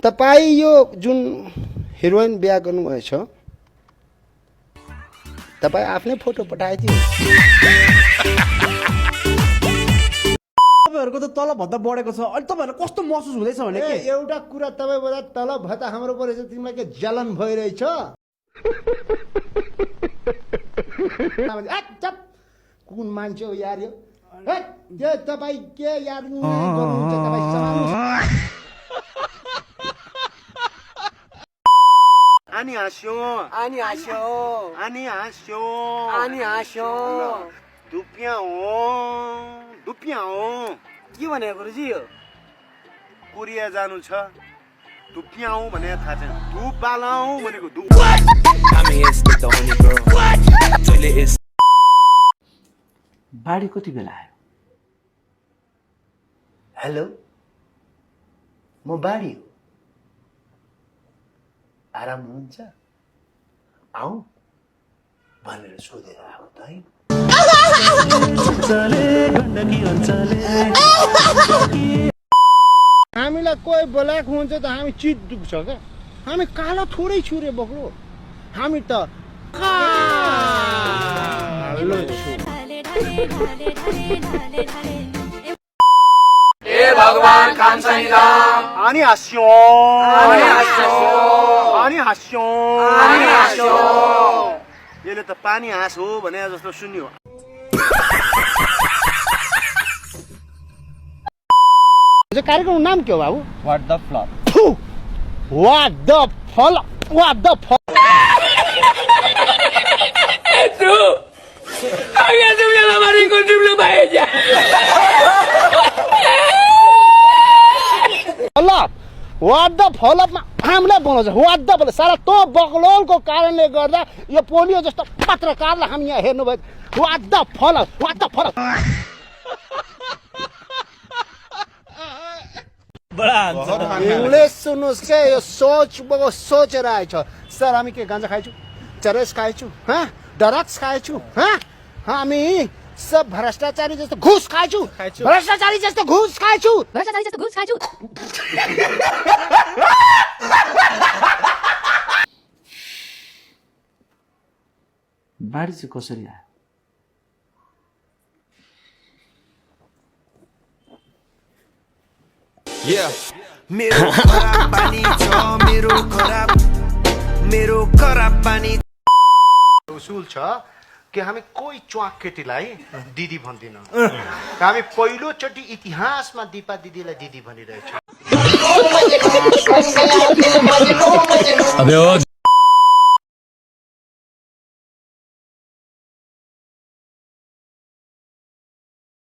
तपाईं यो जुन हिरोइन बिहा गर्नुभएछ तपाईं आफ्नै फोटो पठाइदिनु तपाईहरुको त तलब भन्दा बढेको छ अनि तपाईहरुलाई कस्तो महसुस हुँदैछ भने के एउटा कुरा तपाईँ बोला तलब भत्ता हाम्रो परेछ तिमीलाई के जलन भइरहेछ कुन मान्छे हो यार यो तपाईँ के यार गर्नुहुन्छ तपाईँ Ani asyo. Ani asyo. Ani asyo. Ani asyo. दुप्याउ के भने गुरुजी यो कोरिया जानु छ दुप्याउ भने थाहा छैन धुप बालाउ भनेको धुप बाढी कति बेला आयो हेलो म बाढी हो आराम हुनुहुन्छ आऊ भनेर सोधेर आऊ त है हामीलाई कोही बोलाएको हुन्छ त हामी चित दुख्छ क्या हामी कालो थोरै छुरे बक्रो हामी त कालो छु ए भगवान खानसाइराम अनि हास्यो अनि हास्यो अनि हास्यो अनि हास्यो यसले त पानी हाँस हो भने जस्तो सुन्यो कार्यक्रम नाम के हो बाबू what the flop What the fuck? What the fuck? What the fuck? हामीलाई बनाउँछ What the fuck? सारा तो बकलोलको कारणले गर्दा यो पोलियो जस्तो पत्रकारलाई हामी यहाँ हेर्नु भयो What the fuck? What the fuck? English सुन्नुस् के यो सोचेर आएछ सर हामी के गांजा खाइछु चरस खाइछु हाँ ड्रग्स खाइछु हाँ हामी सब भ्रष्टाचारी जस्तो घुस खाइछु भ्रष्टाचारी जस्तो घुस खाइछु बाढी चाहिँ कसरी आयो मेरो खराब पानी छ मेरो खराब पानी उसूल छ कि हामी कोही च्वाक केटीलाई दिदी भन्दिन हामी पहिलो चोटी इतिहासमा दिपा दिदीलाई दिदी भनिरहेछौँ